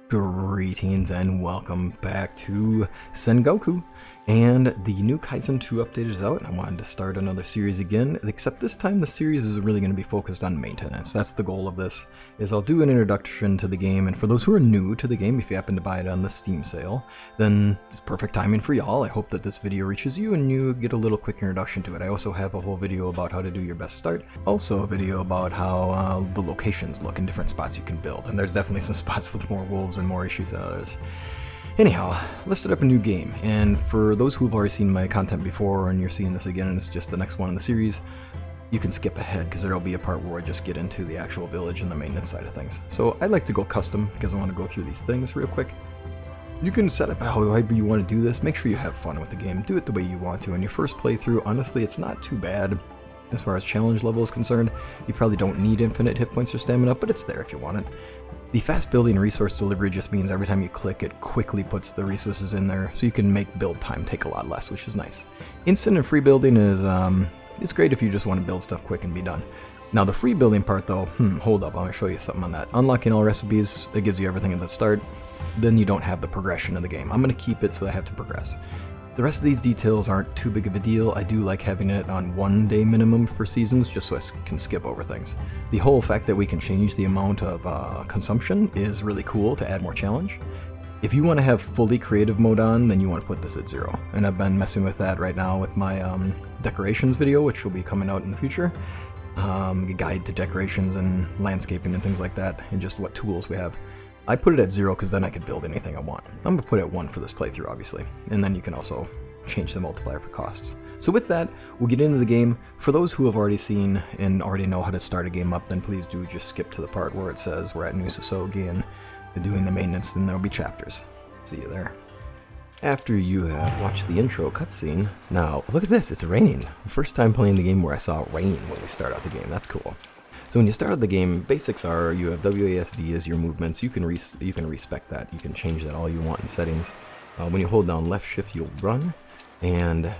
Greetings and welcome back to Sengoku, and the new Kaizen 2 update is out. I wanted to start another series again, except this time the series is really going to be focused on maintenance. That's the goal of this, is I'll do an introduction to the game, and for those who are new to the game, if you happen to buy it on the Steam sale, then it's perfect timing for y'all. I hope that this video reaches you and you get a little quick introduction to it. I also have a whole video about how to do your best start, also a video about how the locations look in different spots you can build, and there's definitely some spots with more wolves and more issues than others. Anyhow, let's start up a new game, and for those who've already seen my content before and you're seeing this again and it's just the next one in the series, you can skip ahead because there'll be a part where I just get into the actual village and the maintenance side of things. So I like to go custom because I want to go through these things real quick. You can set up however you want to do this. Make sure you have fun with the game. Do it the way you want to. On your first playthrough, honestly, it's not too bad. As far as challenge level is concerned, you probably don't need infinite hit points or stamina, but it's there if you want it. The fast building resource delivery just means every time you click, it quickly puts the resources in there, so you can make build time take a lot less, which is nice. Instant and free building is, it's great if you just want to build stuff quick and be done. Now the free building part though, hold up, I'm going to show you something on that. Unlocking all recipes, it gives you everything at the start, then you don't have the progression of the game. I'm going to keep it so I have to progress. The rest of these details aren't too big of a deal. I do like having it on 1 day minimum for seasons, just so I can skip over things. The whole fact that we can change the amount of consumption is really cool to add more challenge. If you want to have fully creative mode on, then you want to put this at 0. And I've been messing with that right now with my decorations video, which will be coming out in the future. Guide to decorations and landscaping and things like that, and just what tools we have. I put it at 0 because then I could build anything I want. I'm going to put it at 1 for this playthrough, obviously. And then you can also change the multiplier for costs. So with that, we'll get into the game. For those who have already seen and already know how to start a game up, then please do just skip to the part where it says we're at New Sosogi and doing the maintenance, then there'll be chapters. See you there. After you have watched the intro cutscene, now look at this, it's raining. First time playing the game where I saw rain when we start out the game, that's cool. So when you start out the game, basics are you have WASD as your movements. You can respect that. You can change that all you want in settings. When you hold down left shift, you'll run. And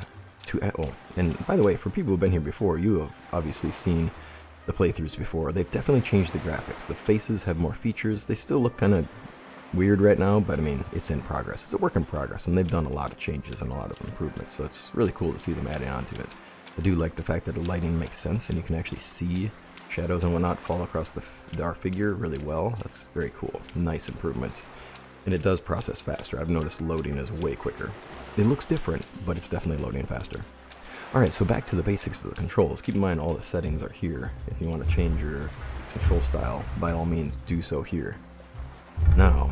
and by the way, for people who've been here before, you have obviously seen the playthroughs before. They've definitely changed the graphics. The faces have more features. They still look kind of weird right now, but I mean, it's in progress. It's a work in progress, and they've done a lot of changes and a lot of improvements. So it's really cool to see them adding on to it. I do like the fact that the lighting makes sense, and you can actually see shadows and whatnot fall across our figure really well. That's very cool. Nice improvements. And it does process faster. I've noticed loading is way quicker. It looks different, but it's definitely loading faster. Alright, so back to the basics of the controls. Keep in mind all the settings are here. If you want to change your control style, by all means do so here. Now,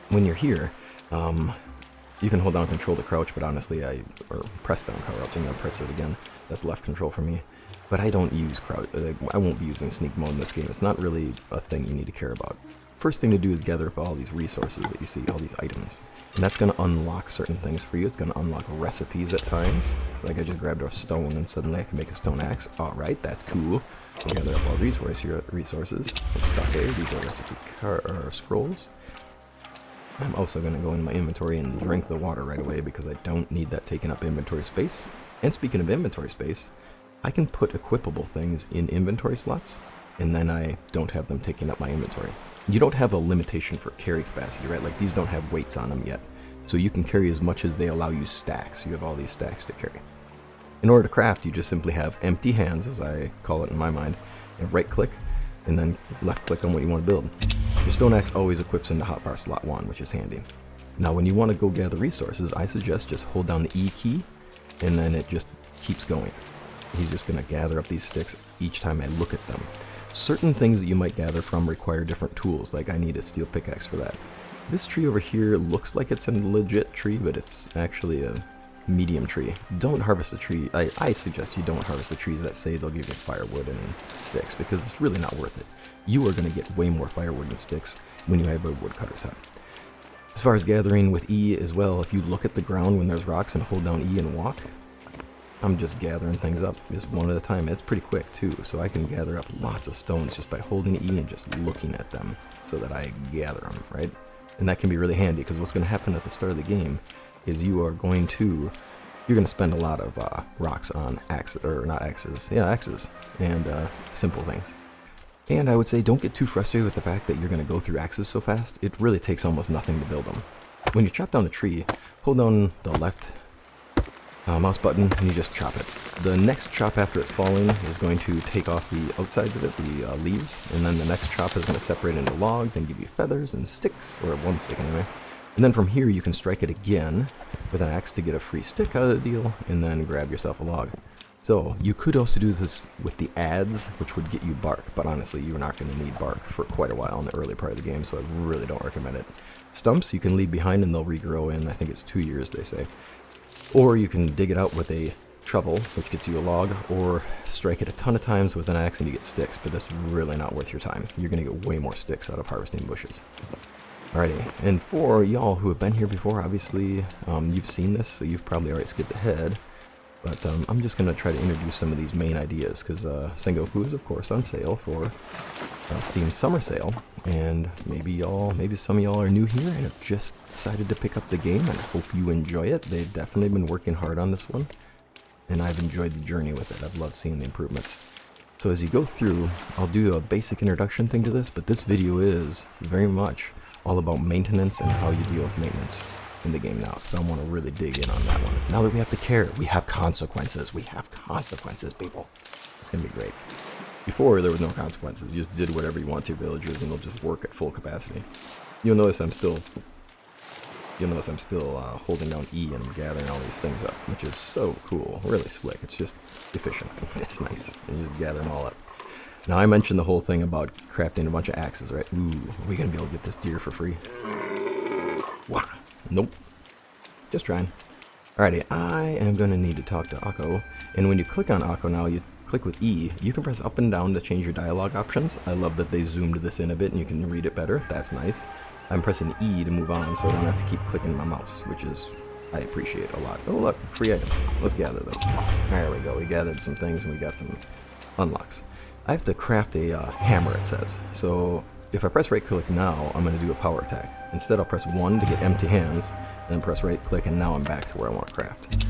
when you're here, you can hold down control to crouch, but honestly, or press down crouch, I'm going to press it again. That's left control for me. But I don't use crouch. I won't be using sneak mode in this game. It's not really a thing you need to care about. First thing to do is gather up all these resources that you see, all these items. And that's going to unlock certain things for you. It's going to unlock recipes at times. Like I just grabbed a stone and suddenly I can make a stone axe. Alright, that's cool. I'll gather up all these resources. Sake, these are recipe scrolls. I'm also going to go in my inventory and drink the water right away because I don't need that taking up inventory space. And speaking of inventory space, I can put equipable things in inventory slots, and then I don't have them taking up my inventory. You don't have a limitation for carry capacity, right? Like these don't have weights on them yet. So you can carry as much as they allow you stacks. You have all these stacks to carry. In order to craft, you just simply have empty hands, as I call it in my mind, and right click, and then left click on what you want to build. Your stone axe always equips into hotbar slot 1, which is handy. Now when you want to go gather resources, I suggest just hold down the E key, and then it just keeps going. He's just going to gather up these sticks each time I look at them. Certain things that you might gather from require different tools, like I need a steel pickaxe for that. This tree over here looks like it's a legit tree, but it's actually a medium tree. Don't harvest the tree. I suggest you don't harvest the trees that say they'll give you firewood and sticks, because it's really not worth it. You are going to get way more firewood and sticks when you have a woodcutter's hut. As far as gathering with E as well, if you look at the ground when there's rocks and hold down E and walk, I'm just gathering things up just one at a time. It's pretty quick too, so I can gather up lots of stones just by holding E and just looking at them so that I gather them, right? And that can be really handy because what's going to happen at the start of the game is you're going to spend a lot of rocks on axes, or not axes, yeah, axes, and simple things. And I would say don't get too frustrated with the fact that you're going to go through axes so fast. It really takes almost nothing to build them. When you chop down a tree, hold down the left mouse button and you just chop it. The next chop after it's falling is going to take off the outsides of it, the leaves, and then the next chop is going to separate into logs and give you feathers and sticks, or one stick anyway. And then from here you can strike it again with an axe to get a free stick out of the deal, and then grab yourself a log. So you could also do this with the adze, which would get you bark, but honestly you're not going to need bark for quite a while in the early part of the game, so I really don't recommend it. Stumps you can leave behind and they'll regrow in, I think it's 2 years they say. Or you can dig it out with a shovel, which gets you a log, or strike it a ton of times with an axe and you get sticks, but that's really not worth your time. You're going to get way more sticks out of harvesting bushes. Alrighty, and for y'all who have been here before, obviously you've seen this, so you've probably already skipped ahead. But I'm just going to try to introduce some of these main ideas, because Sengoku is of course on sale for Steam Summer Sale, and maybe some of y'all are new here and have just decided to pick up the game, and I hope you enjoy it. They've definitely been working hard on this one, and I've enjoyed the journey with it. I've loved seeing the improvements. So as you go through, I'll do a basic introduction thing to this, but this video is very much all about maintenance and how you deal with maintenance in the game now, because I want to really dig in on that one. Now that we have to care, we have consequences. We have consequences, people. It's going to be great. Before, there was no consequences. You just did whatever you want to your villagers, and they'll just work at full capacity. You'll notice I'm still holding down E and gathering all these things up, which is so cool. Really slick. It's just efficient. It's nice. And you just gather them all up. Now, I mentioned the whole thing about crafting a bunch of axes, right? Ooh, are we going to be able to get this deer for free? Wow. Nope. Just trying. Alrighty, I am going to need to talk to Akko. And when you click on Akko now, you click with E. You can press up and down to change your dialogue options. I love that they zoomed this in a bit and you can read it better. That's nice. I'm pressing E to move on so I don't have to keep clicking my mouse, which is, I appreciate a lot. Oh look, free items. Let's gather those. There we go. We gathered some things and we got some unlocks. I have to craft a hammer, it says. So if I press right click now, I'm going to do a power attack. Instead, I'll press 1 to get empty hands, then press right click, and now I'm back to where I want to craft.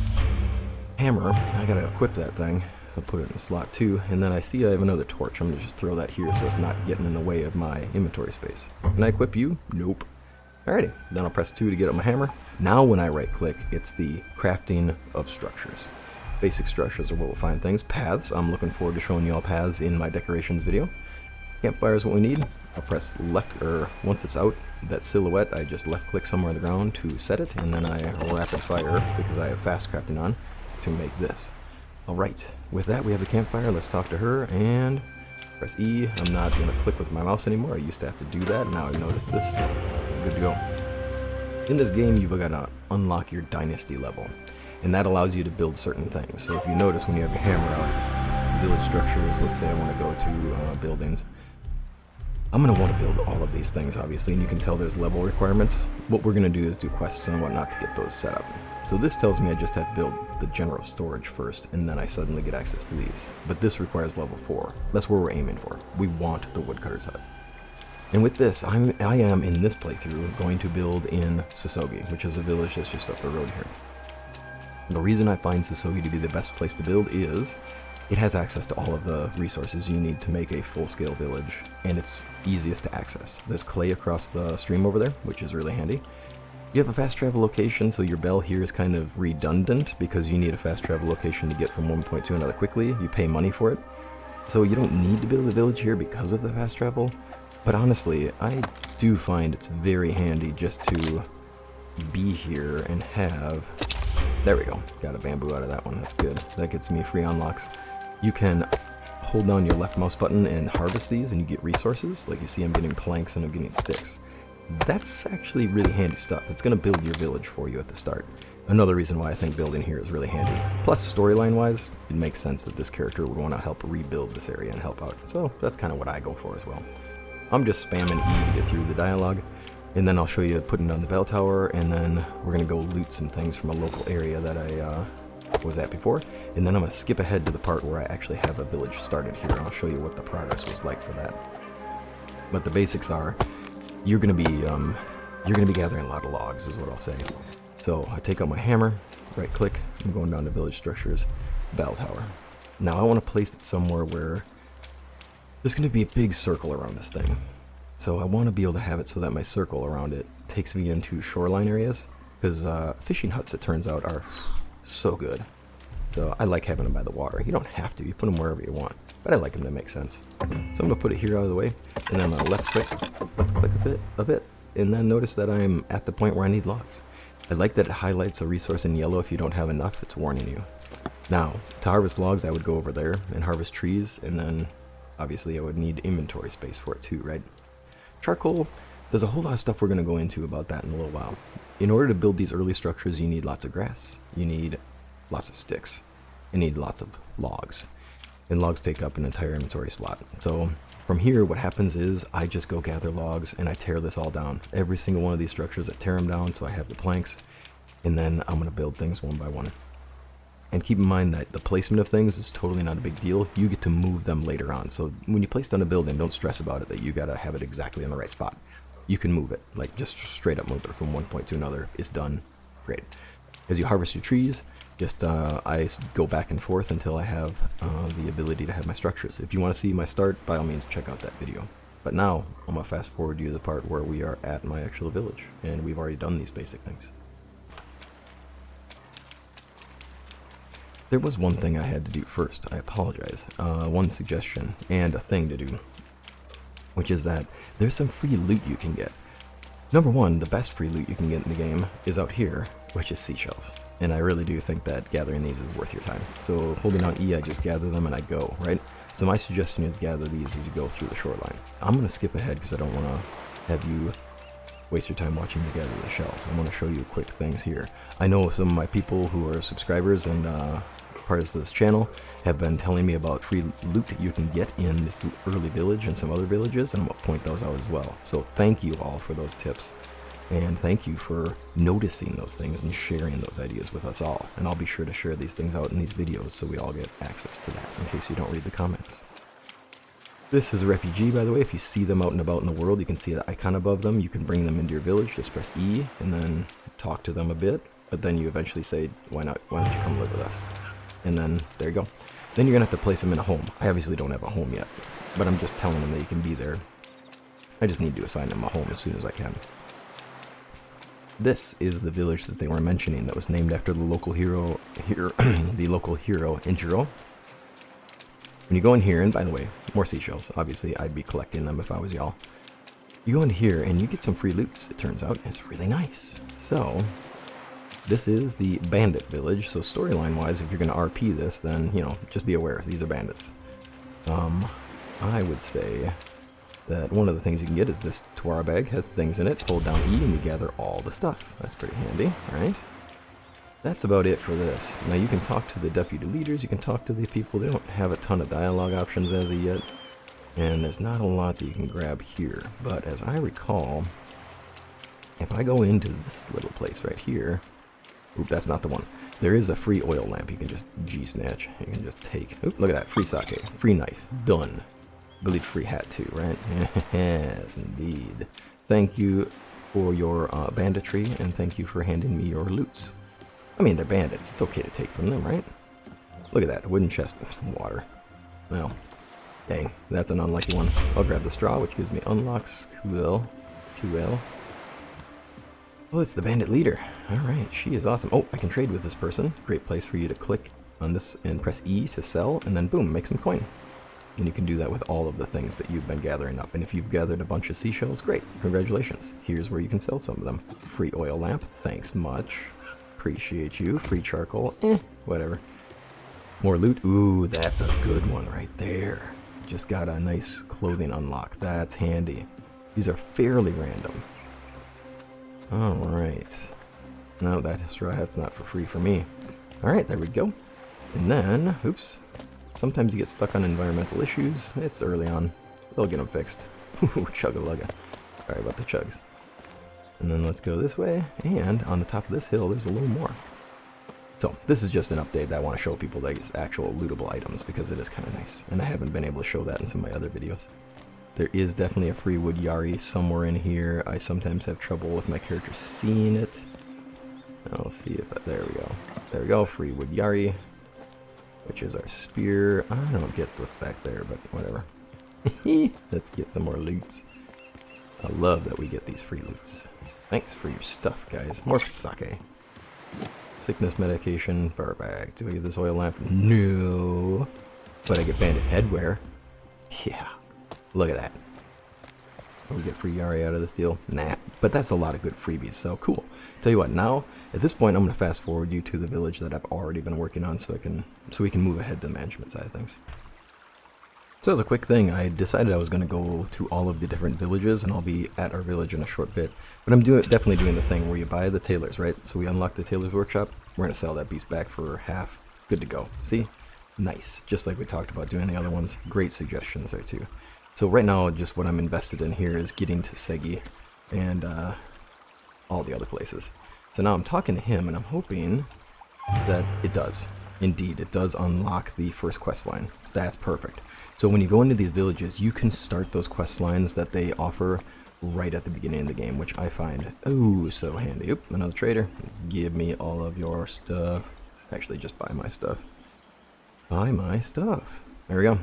Hammer, I gotta equip that thing. I'll put it in slot 2, and then I see I have another torch. I'm gonna just throw that here so it's not getting in the way of my inventory space. Can I equip you? Nope. Alrighty, then I'll press 2 to get up my hammer. Now when I right click, it's the crafting of structures. Basic structures are where we'll find things. Paths, I'm looking forward to showing you all paths in my decorations video. Campfire is what we need. I'll press left, or once it's out, that silhouette, I just left click somewhere on the ground to set it, and then I rapid fire, because I have fast crafting on, to make this. Alright, with that we have the campfire. Let's talk to her, and press E. I'm not going to click with my mouse anymore. I used to have to do that. Now I've noticed this. I'm good to go. In this game, you've got to unlock your dynasty level, and that allows you to build certain things. So if you notice when you have your hammer out, village structures, let's say I want to go to buildings, I'm going to want to build all of these things, obviously, and you can tell there's level requirements. What we're going to do is do quests and whatnot to get those set up. So this tells me I just have to build the general storage first, and then I suddenly get access to these. But this requires level 4. That's where we're aiming for. We want the woodcutter's hut. And with this, I am in this playthrough going to build in Sosogi, which is a village that's just up the road here. The reason I find Sosogi to be the best place to build is it has access to all of the resources you need to make a full-scale village, and it's easiest to access. There's clay across the stream over there, which is really handy. You have a fast travel location, so your bell here is kind of redundant because you need a fast travel location to get from one point to another quickly. You pay money for it. So you don't need to build a village here because of the fast travel, but honestly, I do find it's very handy just to be here and have... There we go. Got a bamboo out of that one. That's good. That gets me free unlocks. You can hold down your left mouse button and harvest these, and you get resources. Like you see, I'm getting planks and I'm getting sticks. That's actually really handy stuff. It's going to build your village for you at the start. Another reason why I think building here is really handy. Plus, storyline-wise, it makes sense that this character would want to help rebuild this area and help out. So that's kind of what I go for as well. I'm just spamming E to get through the dialogue, and then I'll show you putting down the bell tower, and then we're going to go loot some things from a local area that I was at before. And then I'm going to skip ahead to the part where I actually have a village started here, and I'll show you what the progress was like for that. But the basics are, you're going to be gathering a lot of logs, is what I'll say. So I take out my hammer, right click, I'm going down to village structures, bell tower. Now I want to place it somewhere where There's going to be a big circle around this thing. So I want to be able to have it so that my circle around it takes me into shoreline areas. Because fishing huts, it turns out, are so good. So I like having them by the water. You don't have to. You put them wherever you want. But I like them to make sense. So I'm going to put it here out of the way. And then I'm going to left click a bit. And then notice that I'm at the point where I need logs. I like that it highlights a resource in yellow. If you don't have enough, it's warning you. Now, to harvest logs, I would go over there and harvest trees. And then, obviously, I would need inventory space for it too, right? Charcoal, there's a whole lot of stuff we're going to go into about that in a little while. In order to build these early structures, you need lots of grass. You need lots of sticks. You need lots of logs. And logs take up an entire inventory slot. So from here, what happens is I just go gather logs and I tear this all down. Every single one of these structures, I tear them down so I have the planks. And then I'm going to build things one by one. And keep in mind that the placement of things is totally not a big deal. You get to move them later on. So when you place down a building, don't stress about it that you got to have it exactly in the right spot. You can move it, like just straight up move it from one point to another. It's done. Great. As you harvest your trees, just I go back and forth until I have the ability to have my structures. If you want to see my start, by all means check out that video. But now I'm going to fast forward you to the part where we are at my actual village, and we've already done these basic things. There was one thing I had to do first. I apologize. One suggestion and a thing to do, which is that there's some free loot you can get. Number one, the best free loot you can get in the game is out here, which is seashells. And I really do think that gathering these is worth your time. So holding down E, I just gather them and I go, right? So my suggestion is gather these as you go through the shoreline. I'm going to skip ahead because I don't want to have you waste your time watching me gather the shells. I want to show you quick things here. I know some of my people who are subscribers and parts of this channel have been telling me about free loot you can get in this early village and some other villages, and I'm going to point those out as well. So thank you all for those tips, and thank you for noticing those things and sharing those ideas with us all. And I'll be sure to share these things out in these videos so we all get access to that, in case you don't read the comments. This is a refugee, by the way. If you see them out and about in the world, you can see the icon above them. You can bring them into your village. Just press E and then talk to them a bit, but then you eventually say, why don't you come live with us? And then, there you go. Then you're going to have to place them in a home. I obviously don't have a home yet, but I'm just telling them that you can be there. I just need to assign them a home as soon as I can. This is the village that they were mentioning that was named after the local hero here, the local hero Injiro. When you go in here, and by the way, more seashells. Obviously, I'd be collecting them if I was y'all. You go in here and you get some free loots, it turns out, and it's really nice. So this is the bandit village, so storyline wise, if you're going to RP this, then, you know, just be aware, these are bandits. I would say that one of the things you can get is this Tuara bag, has things in it, hold down E and you gather all the stuff. That's pretty handy, right? That's about it for this. Now you can talk to the deputy leaders, you can talk to the people, they don't have a ton of dialogue options as of yet, and there's not a lot that you can grab here, but as I recall, if I go into this little place right here, oop, that's not the one. There is a free oil lamp you can just G-snatch. You can just take. Oop, look at that. Free sake. Free knife. Done. I believe free hat too, right? Yes, indeed. Thank you for your banditry, and thank you for handing me your loots. I mean, they're bandits. It's okay to take from them, right? Look at that. A wooden chest of some water. Well, dang. That's an unlucky one. I'll grab the straw, which gives me unlocks. Cool. Oh, it's the bandit leader. Alright, she is awesome. Oh, I can trade with this person. Great place for you to click on this and press E to sell, and then boom, make some coin. And you can do that with all of the things that you've been gathering up. And if you've gathered a bunch of seashells, great. Congratulations. Here's where you can sell some of them. Free oil lamp. Thanks much. Appreciate you. Free charcoal. Whatever. More loot. Ooh, that's a good one right there. Just got a nice clothing unlock. That's handy. These are fairly random. Alright. No, that straw hat's not for free for me. Alright, there we go. And then, oops. Sometimes you get stuck on environmental issues. It's early on. They'll get them fixed. Ooh, chug-a-lugga. Sorry about the chugs. And then let's go this way. And on the top of this hill, there's a little more. So, this is just an update that I want to show people that it's actual lootable items, because it is kind of nice. And I haven't been able to show that in some of my other videos. There is definitely a free wood yari somewhere in here. I sometimes have trouble with my character seeing it. I'll see if there we go. There we go, free wood yari, which is our spear. I don't get what's back there, but whatever. Let's get some more loots. I love that we get these free loots. Thanks for your stuff, guys. More sake. Sickness medication. Perfect. Do I get this oil lamp? No. But I get bandit headwear. Yeah. Look at that. We get free Yari out of this deal? Nah. But that's a lot of good freebies, so cool. Tell you what, now, at this point, I'm going to fast forward you to the village that I've already been working on so we can move ahead to the management side of things. So as a quick thing, I decided I was going to go to all of the different villages, and I'll be at our village in a short bit. But I'm definitely doing the thing where you buy the tailors, right? So we unlock the tailor's workshop. We're going to sell that beast back for half. Good to go. See? Nice. Just like we talked about doing the other ones. Great suggestions there too. So right now, just what I'm invested in here is getting to Segi and all the other places. So now I'm talking to him, and I'm hoping that it does. Indeed, it does unlock the first quest line. That's perfect. So when you go into these villages, you can start those quest lines that they offer right at the beginning of the game, which I find oh so handy. Oop, another trader. Give me all of your stuff. Actually, just buy my stuff. Buy my stuff. There we go.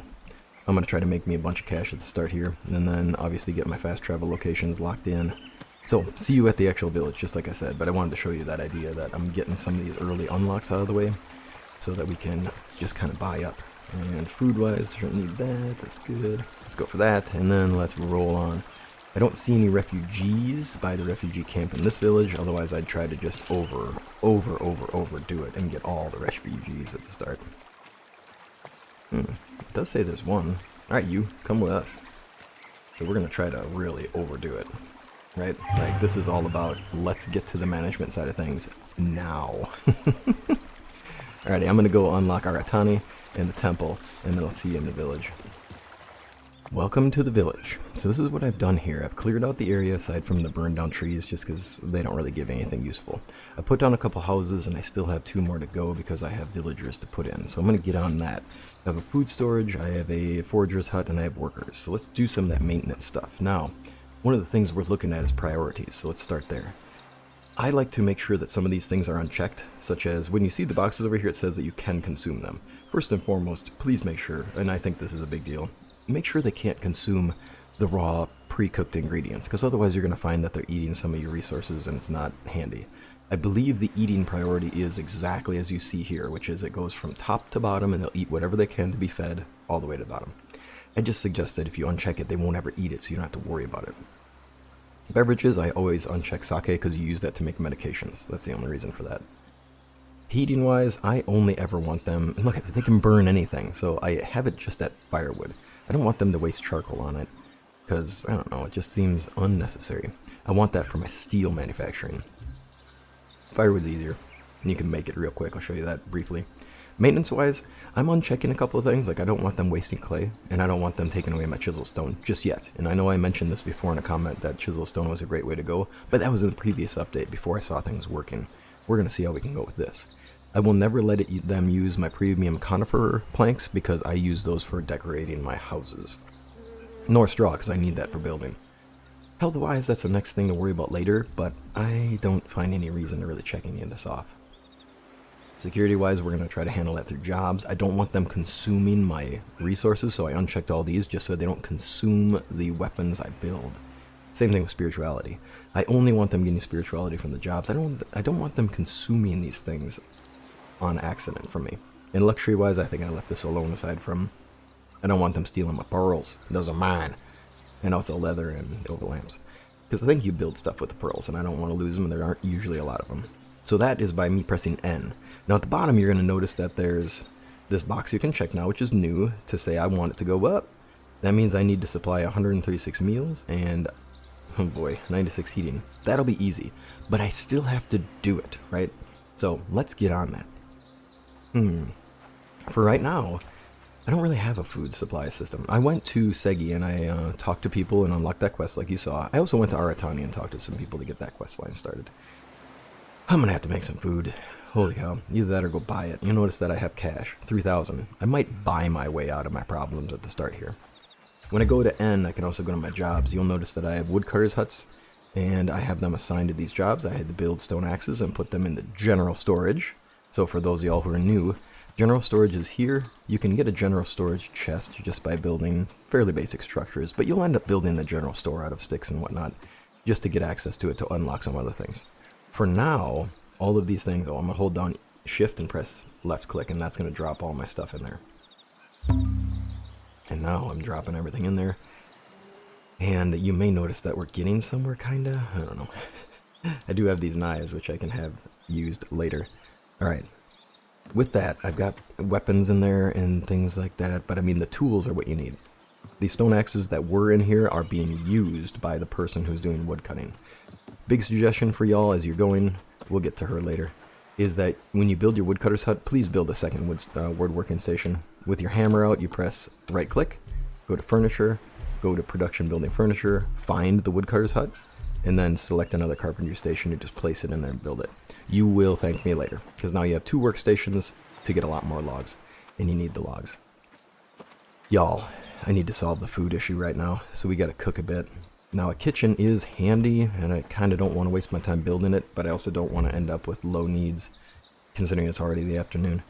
I'm going to try to make me a bunch of cash at the start here, and then obviously get my fast travel locations locked in. So, see you at the actual village, just like I said, but I wanted to show you that idea that I'm getting some of these early unlocks out of the way, so that we can just kind of buy up. And food-wise, don't need that, that's good. Let's go for that, and then let's roll on. I don't see any refugees by the refugee camp in this village, otherwise I'd try to just overdo it and get all the refugees at the start. It does say there's one. Alright, you, come with us. So we're going to try to really overdo it. Right? Like, this is all about, let's get to the management side of things now. Alrighty, I'm going to go unlock Aratani and the temple, and then I'll see you in the village. Welcome to the village. So this is what I've done here. I've cleared out the area aside from the burned down trees just because they don't really give anything useful. I put down a couple houses, and I still have 2 more to go because I have villagers to put in. So I'm going to get on that. I have a food storage, I have a forager's hut, and I have workers. So let's do some of that maintenance stuff. Now, one of the things worth looking at is priorities, so let's start there. I like to make sure that some of these things are unchecked, such as when you see the boxes over here, it says that you can consume them. First and foremost, please make sure, and I think this is a big deal, make sure they can't consume the raw, pre-cooked ingredients, because otherwise you're going to find that they're eating some of your resources and it's not handy. I believe the eating priority is exactly as you see here, which is it goes from top to bottom and they'll eat whatever they can to be fed all the way to the bottom. I just suggest that if you uncheck it, they won't ever eat it, so you don't have to worry about it. Beverages, I always uncheck sake because you use that to make medications. That's the only reason for that. Heating wise, I only ever want them, look, they can burn anything, so I have it just at firewood. I don't want them to waste charcoal on it, because, I don't know, it just seems unnecessary. I want that for my steel manufacturing. Firewood's easier, and you can make it real quick. I'll show you that briefly. Maintenance-wise, I'm unchecking a couple of things, like I don't want them wasting clay, and I don't want them taking away my chisel stone just yet. And I know I mentioned this before in a comment that chisel stone was a great way to go, but that was in the previous update before I saw things working. We're going to see how we can go with this. I will never let them use my premium conifer planks because I use those for decorating my houses. Nor straw, because I need that for building. Health-wise, that's the next thing to worry about later, but I don't find any reason to really check any of this off. Security-wise, we're going to try to handle that through jobs. I don't want them consuming my resources, so I unchecked all these just so they don't consume the weapons I build. Same thing with spirituality. I only want them getting spirituality from the jobs. I don't want them consuming these things on accident from me. And luxury-wise, I think I left this alone aside from I don't want them stealing my pearls. Those are mine. And also leather and overlamps. Because I think you build stuff with the pearls, and I don't want to lose them, and there aren't usually a lot of them. So that is by me pressing N. Now at the bottom, you're going to notice that there's this box you can check now, which is new, to say I want it to go up. That means I need to supply 136 meals and, oh boy, 96 heating. That'll be easy. But I still have to do it, right? So let's get on that. For right now, I don't really have a food supply system. I went to Segi and I talked to people and unlocked that quest like you saw. I also went to Aratani and talked to some people to get that quest line started. I'm gonna have to make some food. Holy cow. Either that or go buy it. You'll notice that I have cash. 3,000. I might buy my way out of my problems at the start here. When I go to N, I can also go to my jobs. You'll notice that I have woodcutter's huts, and I have them assigned to these jobs. I had to build stone axes and put them in the general storage. So for those of y'all who are new, General storage is here. You can get a general storage chest just by building fairly basic structures, but you'll end up building the general store out of sticks and whatnot just to get access to it to unlock some other things. For now, all of these things, I'm going to hold down shift and press left click, and that's going to drop all my stuff in there. And now I'm dropping everything in there. And you may notice that we're getting somewhere, kinda. I don't know. I do have these knives, which I can have used later. Alright. With that, I've got weapons in there and things like that, but I mean the tools are what you need. These stone axes that were in here are being used by the person who's doing wood cutting. Big suggestion for y'all as you're going, we'll get to her later, is that when you build your woodcutter's hut, please build a second woodworking station. With your hammer out, you press right click, go to furniture, go to production building furniture, find the woodcutter's hut, and then select another carpentry station and just place it in there and build it. You will thank me later, because now you have 2 workstations to get a lot more logs, and you need the logs. Y'all, I need to solve the food issue right now, so we gotta cook a bit. Now a kitchen is handy, and I kinda don't want to waste my time building it, but I also don't want to end up with low needs, considering it's already the afternoon.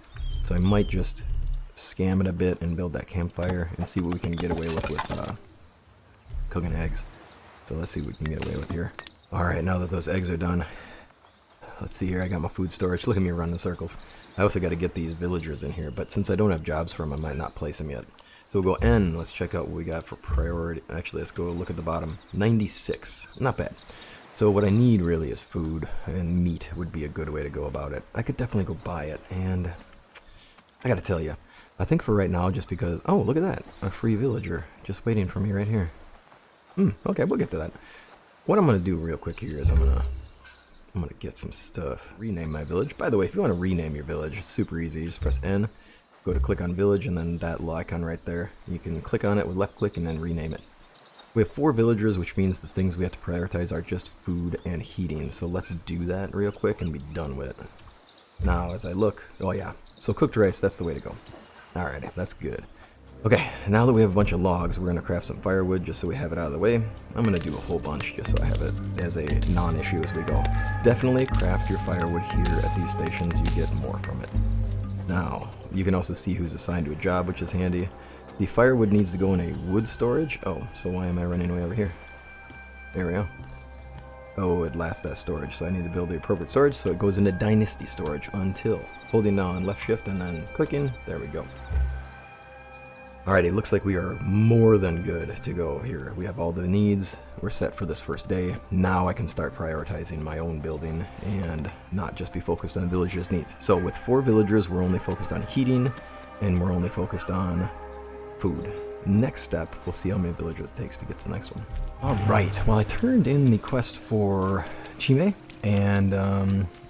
So I might just scam it a bit and build that campfire and see what we can get away with cooking eggs. So let's see what we can get away with here. Alright, now that those eggs are done, let's see here, I got my food storage. Look at me running in circles. I also got to get these villagers in here, but since I don't have jobs for them, I might not place them yet. So we'll go N, let's check out what we got for priority. Actually, let's go look at the bottom. 96, not bad. So what I need really is food, and meat would be a good way to go about it. I could definitely go buy it, and I gotta tell you, I think for right now, just because, oh, look at that, a free villager, just waiting for me right here. Okay, we'll get to that. What I'm gonna do real quick here is I'm gonna get some stuff. Rename my village. By the way, if you want to rename your village, it's super easy. You just press N, go to click on village, and then that little icon right there. You can click on it with left click and then rename it. We have 4 villagers, which means the things we have to prioritize are just food and heating. So let's do that real quick and be done with it. Now, as I look, oh yeah, so cooked rice, that's the way to go. Alrighty, that's good. Okay, now that we have a bunch of logs, we're going to craft some firewood just so we have it out of the way. I'm going to do a whole bunch just so I have it as a non-issue as we go. Definitely craft your firewood here at these stations, you get more from it. Now, you can also see who's assigned to a job, which is handy. The firewood needs to go in a wood storage. Oh, so why am I running way over here? There we go. Oh, it lasts that storage, so I need to build the appropriate storage, so it goes into Dynasty storage until holding down left shift and then clicking. There we go. Alright, it looks like we are more than good to go here. We have all the needs. We're set for this first day. Now I can start prioritizing my own building and not just be focused on villagers' needs. So with 4 villagers, we're only focused on heating and we're only focused on food. Next step, we'll see how many villagers it takes to get to the next one. Alright, well I turned in the quest for Chime and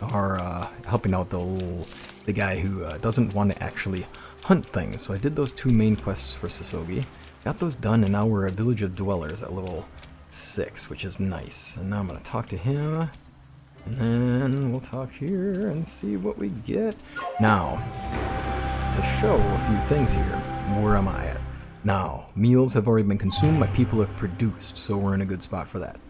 are helping out the guy who doesn't want to actually hunt things. So I did those 2 main quests for Sasogi, got those done, and now we're a village of dwellers at level 6, which is nice. And now I'm going to talk to him, and then we'll talk here and see what we get. Now, to show a few things here, where am I at? Now, meals have already been consumed, my people have produced, so we're in a good spot for that.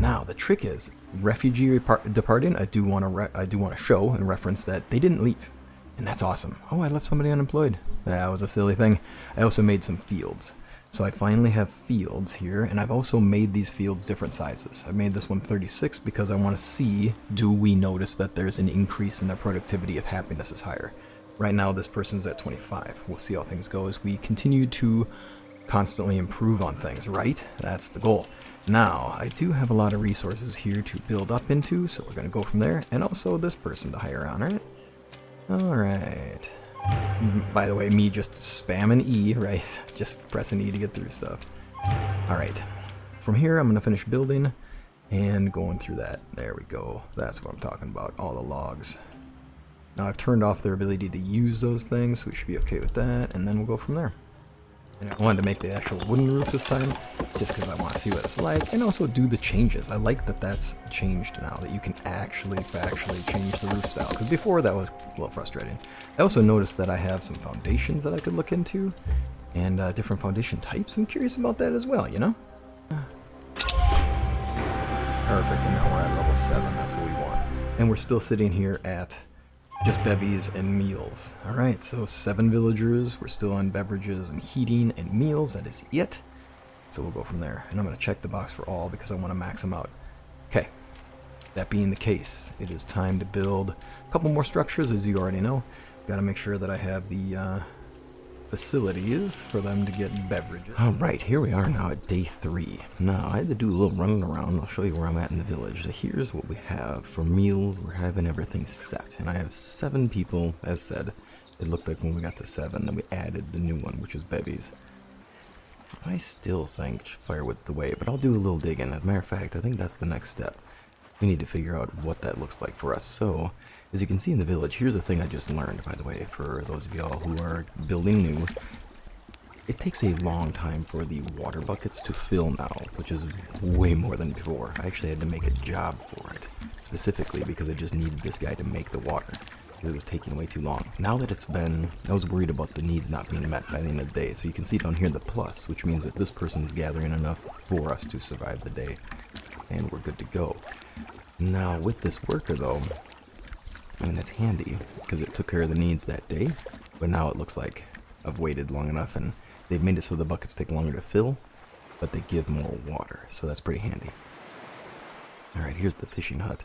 Now, the trick is, refugee departing, I do want to show and reference that they didn't leave. And that's awesome. Oh, I left somebody unemployed. That was a silly thing. I also made some fields. So I finally have fields here, and I've also made these fields different sizes. I made this one 36 because I want to see, do we notice that there's an increase in their productivity if happiness is higher? Right now this person's at 25. We'll see how things go as we continue to constantly improve on things, right? That's the goal. Now, I do have a lot of resources here to build up into, so we're going to go from there. And also this person to hire on, right? Alright. By the way, me just spamming E, right? Just pressing E to get through stuff. Alright. From here, I'm going to finish building and going through that. There we go. That's what I'm talking about. All the logs. Now I've turned off their ability to use those things, so we should be okay with that. And then we'll go from there. And I wanted to make the actual wooden roof this time, just because I want to see what it's like, and also do the changes. I like that that's changed now, that you can actually factually change the roof style, because before that was a little frustrating. I also noticed that I have some foundations that I could look into, and different foundation types. I'm curious about that as well, you know? Perfect, and now we're at level 7, that's what we want. And we're still sitting here at Just bevies and meals. Alright, so 7 villagers. We're still on beverages and heating and meals. That is it. So we'll go from there. And I'm going to check the box for all because I want to max them out. Okay. That being the case, it is time to build a couple more structures, as you already know. Got to make sure that I have the facilities for them to get beverages. Alright, here we are now at day 3. Now, I had to do a little running around. I'll show you where I'm at in the village. So here's what we have. For meals, we're having everything set. And I have 7 people, as said. It looked like when we got to 7, then we added the new one, which is bevies. I still think firewood's the way, but I'll do a little digging. As a matter of fact, I think that's the next step. We need to figure out what that looks like for us. So, as you can see in the village, here's a thing I just learned, by the way, for those of y'all who are building new. It takes a long time for the water buckets to fill now, which is way more than before. I actually had to make a job for it, specifically because I just needed this guy to make the water, because it was taking way too long. Now that it's been, I was worried about the needs not being met by the end of the day, so you can see down here the plus, which means that this person's gathering enough for us to survive the day, and we're good to go. Now, with this worker, though, I mean, that's handy, because it took care of the needs that day, but now it looks like I've waited long enough, and they've made it so the buckets take longer to fill, but they give more water, so that's pretty handy. Alright, here's the fishing hut.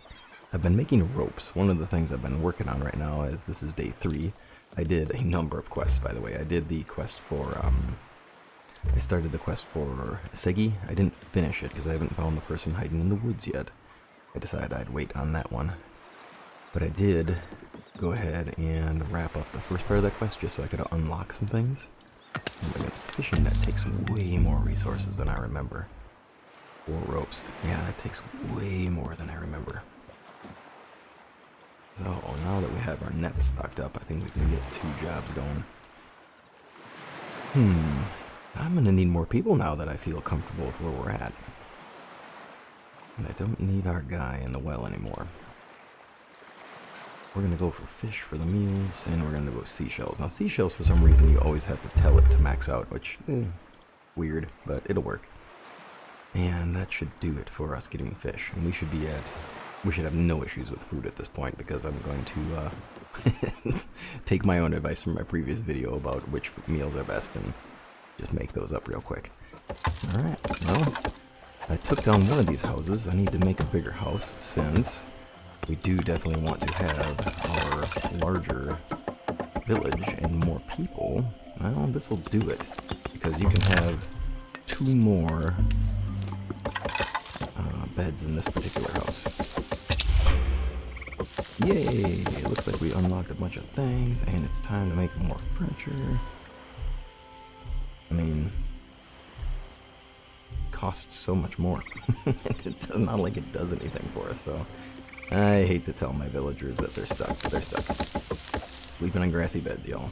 I've been making ropes. One of the things I've been working on right now, as this is day 3, I did a number of quests, by the way. I did the quest for, I started the quest for Iwasaki. I didn't finish it, because I haven't found the person hiding in the woods yet. I decided I'd wait on that one. But I did go ahead and wrap up the first part of that quest just so I could unlock some things. Oh my goodness, fishing net takes way more resources than I remember. 4 ropes. Yeah, that takes way more than I remember. So now that we have our nets stocked up, I think we can get 2 jobs going. I'm gonna need more people now that I feel comfortable with where we're at. And I don't need our guy in the well anymore. We're gonna go for fish for the meals, and we're gonna go seashells. Now seashells, for some reason, you always have to tell it to max out, which, weird, but it'll work. And that should do it for us getting fish. And we should have no issues with food at this point, because I'm going to take my own advice from my previous video about which meals are best and just make those up real quick. Alright, well, I took down one of these houses. I need to make a bigger house, since we do definitely want to have our larger village and more people. Well, this will do it, because you can have 2 more beds in this particular house. Yay! It looks like we unlocked a bunch of things, and it's time to make more furniture. I mean, costs so much more. It's not like it does anything for us, so I hate to tell my villagers that they're stuck, but they're stuck. Sleeping on grassy beds, y'all.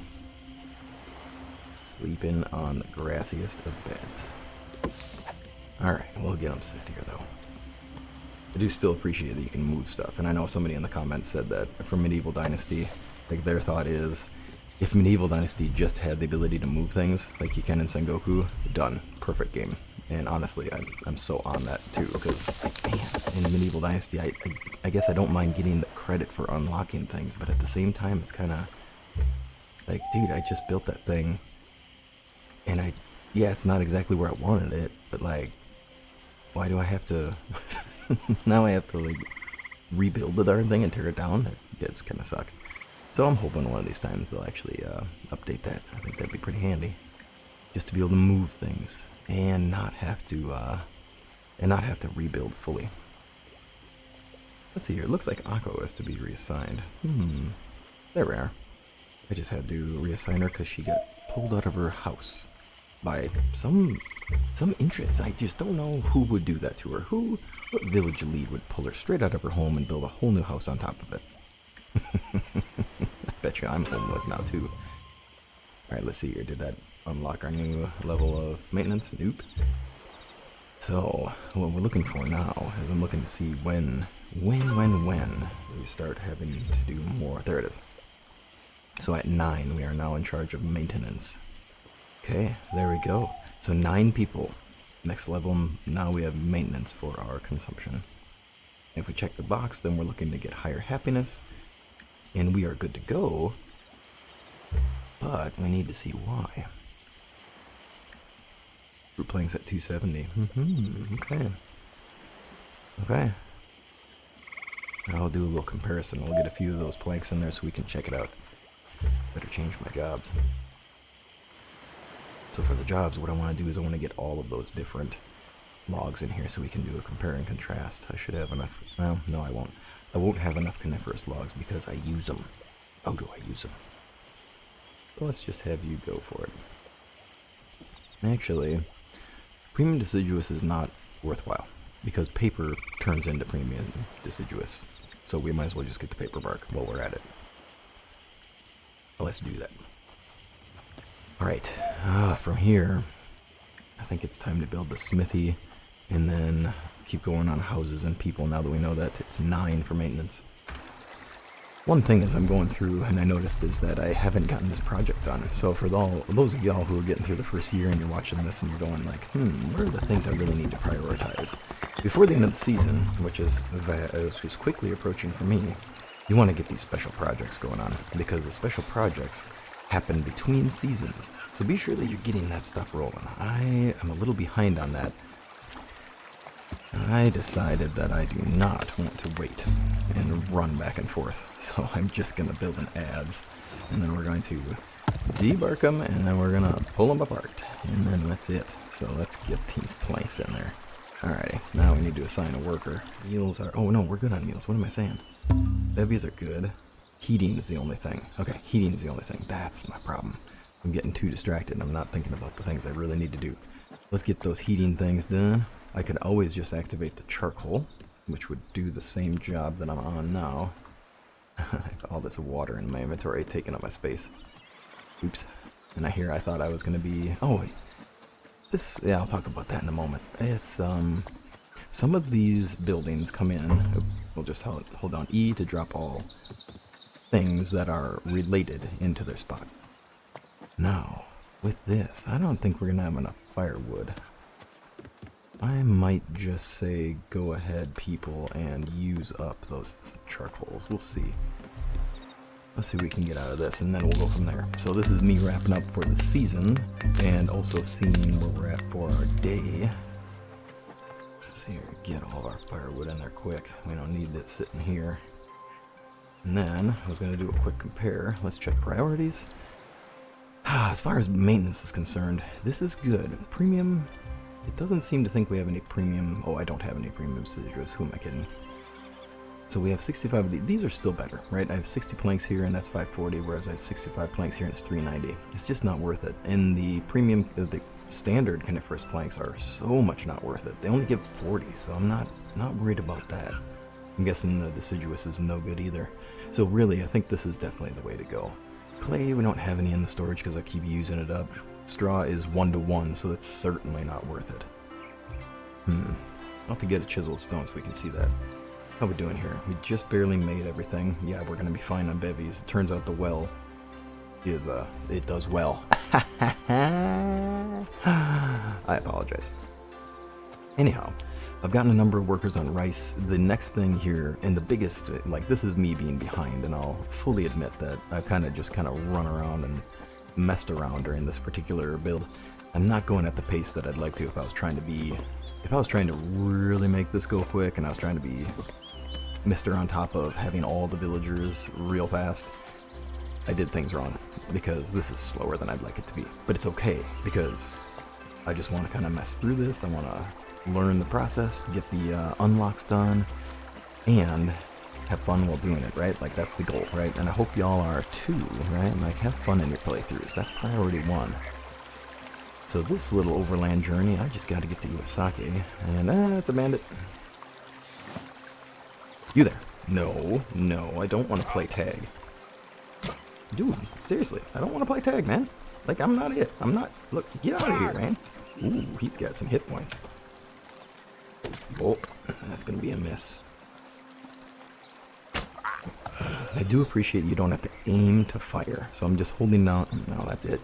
Sleeping on the grassiest of beds. Alright, we'll get them set here, though. I do still appreciate that you can move stuff, and I know somebody in the comments said that for Medieval Dynasty, like, their thought is, if Medieval Dynasty just had the ability to move things, like you can in Sengoku, done. Perfect game. And honestly, I'm so on that too, because, man, in Medieval Dynasty, I guess I don't mind getting the credit for unlocking things, but at the same time, it's kind of like, dude, I just built that thing, and yeah, it's not exactly where I wanted it, but like, why do I have to, now I have to like rebuild the darn thing and tear it down? It's kind of suck. So I'm hoping one of these times they'll actually update that. I think that'd be pretty handy, just to be able to move things and not have to rebuild fully. Let's see here. It looks like Akko is to be reassigned. There we are. I just had to reassign her because she got pulled out of her house by some interest. I just don't know who would do that to her. What village lead would pull her straight out of her home and build a whole new house on top of it? I bet you I'm homeless now too. Alright, let's see here. Did that unlock our new level of maintenance? Nope. So, what we're looking for now is I'm looking to see when we start having to do more. There it is. So at 9, we are now in charge of maintenance. Okay, there we go. So 9 people. Next level, now we have maintenance for our consumption. If we check the box, then we're looking to get higher happiness. and we are good to go. But we need to see why. Fruit planks at 270. Okay. Okay. I'll do a little comparison. We'll get a few of those planks in there so we can check it out. Better change my jobs. So for the jobs, what I want to do is I want to get all of those different logs in here so we can do a compare and contrast. I should have enough. Well, no, I won't. I won't have enough coniferous logs because I use them. Oh, do I use them? So let's just have you go for it. Actually, premium deciduous is not worthwhile because paper turns into premium deciduous. So we might as well just get the paper bark while we're at it. Let's do that. Alright, from here, I think it's time to build the smithy and then keep going on houses and people now that we know that it's 9 for maintenance. One thing as I'm going through and I noticed is that I haven't gotten this project done. So for those of y'all who are getting through the first year and you're watching this and you're going like, what are the things I really need to prioritize? Before the end of the season, which is quickly approaching for me, you want to get these special projects going on because the special projects happen between seasons. So be sure that you're getting that stuff rolling. I am a little behind on that. I decided that I do not want to wait and run back and forth. So I'm just going to build an adze. And then we're going to debark them and then we're going to pull them apart. And then that's it. So let's get these planks in there. Alrighty, now we need to assign a worker. Meals are... Oh no, we're good on meals. What am I saying? Bevies are good. Heating is the only thing. Okay, heating is the only thing. That's my problem. I'm getting too distracted and I'm not thinking about the things I really need to do. Let's get those heating things done. I could always just activate the charcoal, which would do the same job that I'm on now. I have all this water in my inventory taking up my space. Oops. And I thought I was going to be... Oh, this... Yeah, I'll talk about that in a moment. It's, some of these buildings come in... We'll just hold down E to drop all things that are related into their spot. Now, with this, I don't think we're going to have enough firewood. I might just say go ahead, people, and use up those charcoals. We'll see. Let's see what we can get out of this, and then we'll go from there. So this is me wrapping up for the season, and also seeing where we're at for our day. Let's see here, get all of our firewood in there quick. We don't need it sitting here. And then, I was going to do a quick compare. Let's check priorities. As far as maintenance is concerned, this is good. Premium, it doesn't seem to think we have any premium. Oh, I don't have any premium deciduous. Who am I kidding? So we have 65 of these. These are still better, right? I have 60 planks here and that's 540, whereas I have 65 planks here and it's 390. It's just not worth it. And the premium, the standard coniferous planks are so much not worth it. They only give 40, so I'm not worried about that. I'm guessing the deciduous is no good either. So really, I think this is definitely the way to go. Clay, we don't have any in the storage because I keep using it up. Straw is 1-to-1, so that's certainly not worth it. I'll have to get a chiseled stone so we can see that. How we doing here? We just barely made everything. Yeah, we're gonna be fine on bevies. It turns out the well is, it does well. I apologize. Anyhow, I've gotten a number of workers on rice. The next thing here, and the biggest, like this is me being behind, and I'll fully admit that I've kind of run around and messed around during this particular build. I'm not going at the pace that I'd like to if I was trying to really make this go quick and I was trying to be Mr. on top of having all the villagers real fast. I did things wrong because this is slower than I'd like it to be. But it's okay because I just want to kind of mess through this. I want to learn the process, get the unlocks done, and have fun while doing it, right? Like, that's the goal, right? And I hope y'all are too, right? Like, have fun in your playthroughs. That's priority 1. So this little overland journey, I just got to get to Iwasaki, and it's a bandit. You there? No, I don't want to play tag. Dude, seriously, I don't want to play tag, man. Like, I'm not it. Look, get out of here, man. Ooh, he's got some hit points. Oh, that's gonna be a miss. I do appreciate you don't have to aim to fire, so I'm just holding down. No, that's it.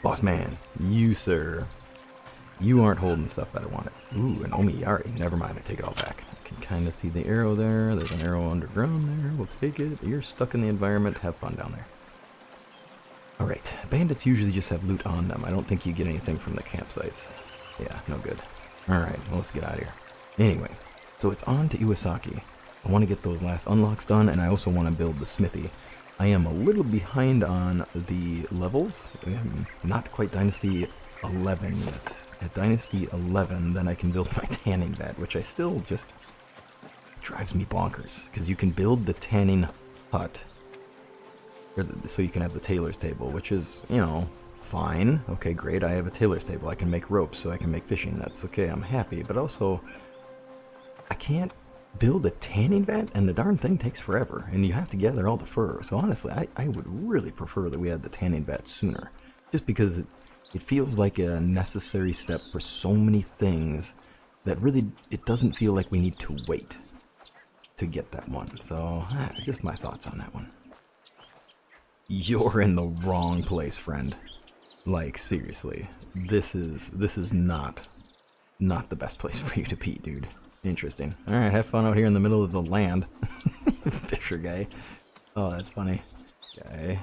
Boss man, you, sir. You aren't holding stuff that I wanted. Ooh, an Omiyari. Never mind, I take it all back. I can kind of see the arrow there. There's an arrow underground there. We'll take it. You're stuck in the environment. Have fun down there. Alright, bandits usually just have loot on them. I don't think you get anything from the campsites. Yeah, no good. Alright, well, let's get out of here. Anyway, so it's on to Iwasaki. I want to get those last unlocks done, and I also want to build the smithy. I am a little behind on the levels. Not quite Dynasty 11 yet. At Dynasty 11, then I can build my tanning vat, which I still just drives me bonkers. Because you can build the tanning hut, so you can have the tailor's table, which is, you know, fine. Okay, great, I have a tailor's table. I can make ropes, so I can make fishing nets. Okay, I'm happy, but also, I can't build a tanning vat, and the darn thing takes forever, and you have to gather all the fur. So honestly, I would really prefer that we had the tanning vat sooner, just because it feels like a necessary step for so many things that really, it doesn't feel like we need to wait to get that one. So, just my thoughts on that one. You're in the wrong place, friend. Like, seriously, this is not the best place for you to be, dude. Interesting. Alright, have fun out here in the middle of the land. Fisher guy. Oh, that's funny. Guy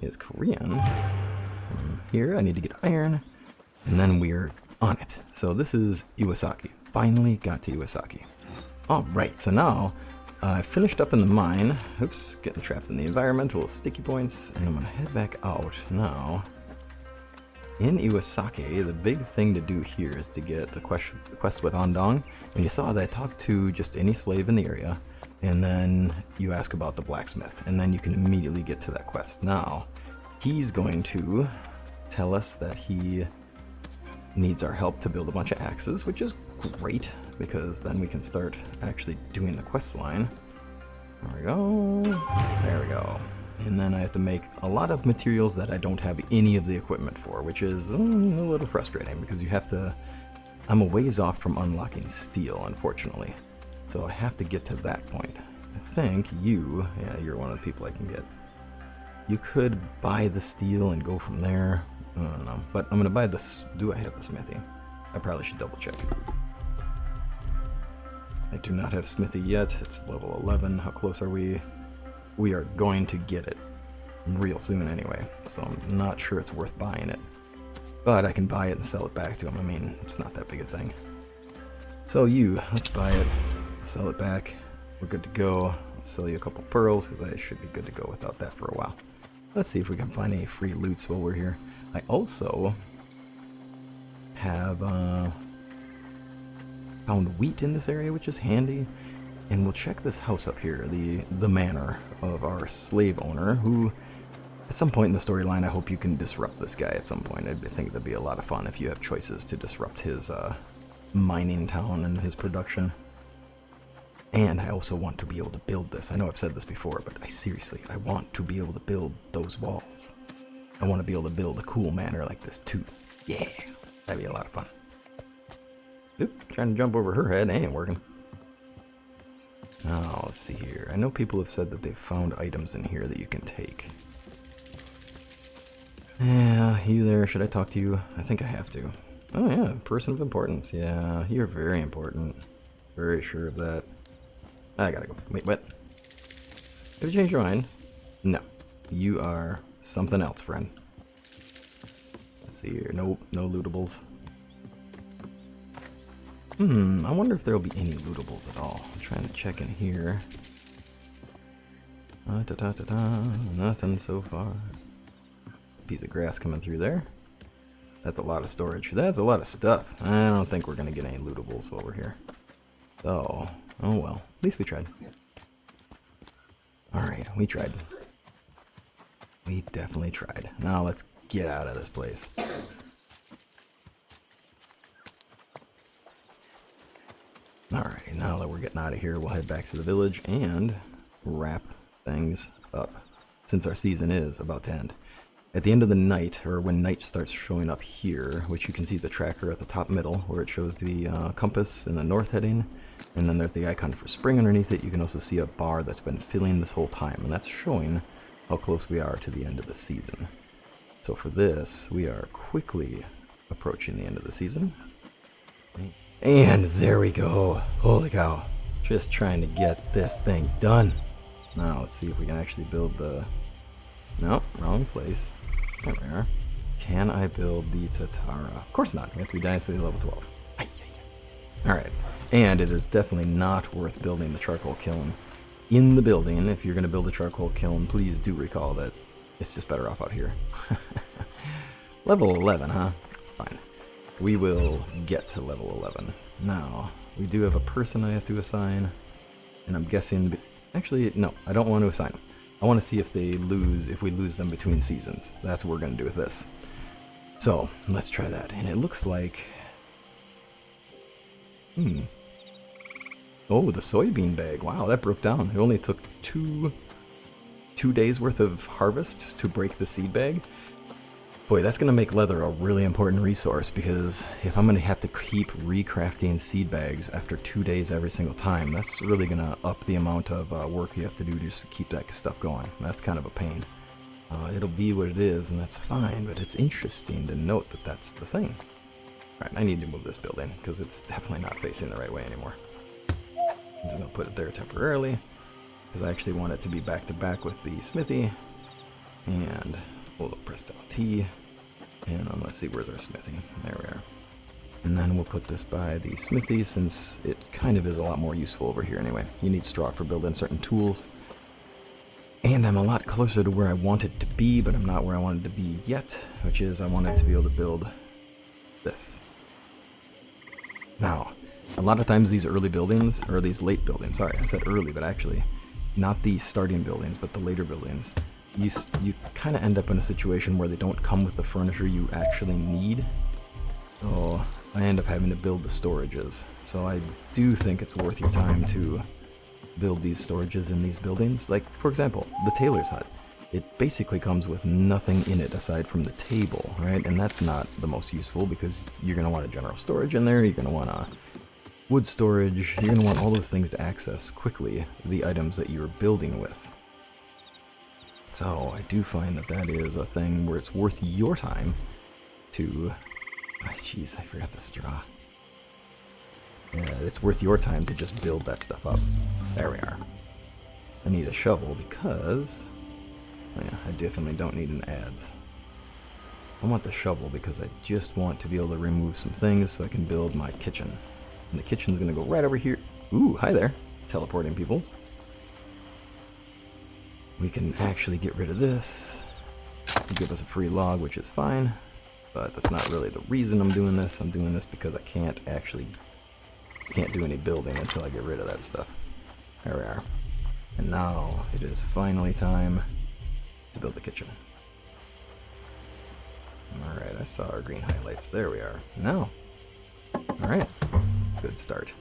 is Korean. Here, I need to get iron. And then we're on it. So this is Iwasaki. Finally got to Iwasaki. Alright, so now I finished up in the mine. Oops, getting trapped in the environmental sticky points. And I'm going to head back out now. In Iwasaki, the big thing to do here is to get the quest with Andong. And you saw that I talked to just any slave in the area, and then you ask about the blacksmith, and then you can immediately get to that quest. Now, he's going to tell us that he needs our help to build a bunch of axes, which is great, because then we can start actually doing the quest line. There we go. There we go. And then I have to make a lot of materials that I don't have any of the equipment for, which is a little frustrating, because you have to... I'm a ways off from unlocking steel, unfortunately. So I have to get to that point. I think you... Yeah, you're one of the people I can get. You could buy the steel and go from there. I don't know. But I'm going to buy this... Do I have the smithy? I probably should double check. I do not have smithy yet. It's level 11. How close are we? We are going to get it real soon anyway. So I'm not sure it's worth buying it. But I can buy it and sell it back to him. I mean, it's not that big a thing. So let's buy it, sell it back. We're good to go. I'll sell you a couple pearls, because I should be good to go without that for a while. Let's see if we can find any free loots while we're here. I also have found wheat in this area, which is handy. And we'll check this house up here, the manor of our slave owner, who... At some point in the storyline, I hope you can disrupt this guy at some point. I think that'd be a lot of fun if you have choices to disrupt his mining town and his production. And I also want to be able to build this. I know I've said this before, but I want to be able to build those walls. I want to be able to build a cool manor like this too. Yeah, that'd be a lot of fun. Oop, trying to jump over her head, ain't working. Oh, let's see here. I know people have said that they've found items in here that you can take. Yeah, you there. Should I talk to you? I think I have to. Oh yeah, person of importance. Yeah, you're very important. Very sure of that. I gotta go. Wait, what? Did you change your mind? No. You are something else, friend. Let's see here. Nope, no lootables. I wonder if there'll be any lootables at all. I'm trying to check in here. Nothing so far. Piece of grass coming through there. That's a lot of storage. That's a lot of stuff. I don't think we're gonna get any lootables while we're here. So, oh well. At least we tried. Alright, we tried. We definitely tried. Now let's get out of this place. Alright, now that we're getting out of here, we'll head back to the village and wrap things up, since our season is about to end. At the end of the night, or when night starts showing up here, which you can see the tracker at the top middle, where it shows the compass in the north heading, and then there's the icon for spring underneath it. You can also see a bar that's been filling this whole time, and that's showing how close we are to the end of the season. So for this, we are quickly approaching the end of the season. And there we go. Holy cow. Just trying to get this thing done. Now let's see if we can actually build the... Nope, wrong place. There we are. Can I build the Tatara? Of course not. We have to be Dynasty level 12. Alright. And it is definitely not worth building the charcoal kiln in the building. If you're going to build a charcoal kiln, please do recall that it's just better off out here. Level 11, huh? Fine. We will get to level 11. Now, we do have a person I have to assign. And I'm guessing... Actually, no, I don't want to assign them. I want to see if they lose, if we lose them between seasons. That's what we're going to do with this. So, let's try that. And it looks like... Oh, the soybean bag. Wow, that broke down. It only took two days worth of harvest to break the seed bag. Boy, that's going to make leather a really important resource, because if I'm going to have to keep recrafting seed bags after 2 days every single time, that's really going to up the amount of work you have to do just to keep that stuff going. That's kind of a pain. It'll be what it is, and that's fine, but it's interesting to note that that's the thing. Alright, I need to move this building, because it's definitely not facing the right way anymore. I'm just going to put it there temporarily, because I actually want it to be back to back with the smithy. And we'll press down T, and let's see where's our smithy. There we are. And then we'll put this by the smithy, since it kind of is a lot more useful over here anyway. You need straw for building certain tools. And I'm a lot closer to where I want it to be, but I'm not where I want it to be yet, which is I want it to be able to build this. Now, a lot of times these early buildings, or these late buildings, sorry, I said early, but actually not the starting buildings, but the later buildings, you kind of end up in a situation where they don't come with the furniture you actually need. So I end up having to build the storages. So I do think it's worth your time to build these storages in these buildings. Like, for example, the tailor's hut. It basically comes with nothing in it aside from the table, right? And that's not the most useful, because you're going to want a general storage in there, you're going to want a wood storage, you're going to want all those things to access quickly the items that you're building with. So I do find that that is a thing where it's worth your time to... Jeez, I forgot the straw. Yeah, it's worth your time to just build that stuff up. There we are. I need a shovel because... Yeah, I definitely don't need an adze. I want the shovel because I just want to be able to remove some things so I can build my kitchen. And the kitchen's going to go right over here. Ooh, hi there. Teleporting peoples. We can actually get rid of this. It'll give us a free log, which is fine. But that's not really the reason I'm doing this. I'm doing this because I can't do any building until I get rid of that stuff. There we are. And now it is finally time to build the kitchen. Alright, I saw our green highlights. There we are. Now. Alright. Good start.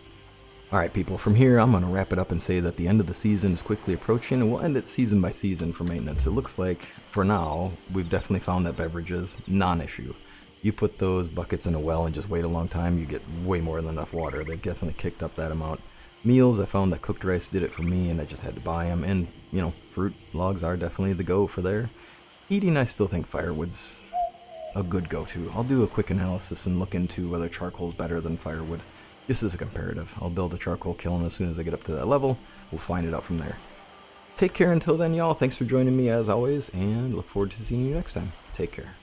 Alright people, from here I'm going to wrap it up and say that the end of the season is quickly approaching, and we'll end it season by season for maintenance. It looks like, for now, we've definitely found that beverages, non-issue. You put those buckets in a well and just wait a long time, you get way more than enough water. They've definitely kicked up that amount. Meals, I found that cooked rice did it for me, and I just had to buy them. And, you know, fruit logs are definitely the go for there. Eating, I still think firewood's a good go-to. I'll do a quick analysis and look into whether charcoal's better than firewood, just as a comparative. I'll build a charcoal kiln as soon as I get up to that level. We'll find it out from there. Take care until then, y'all. Thanks for joining me as always, and look forward to seeing you next time. Take care.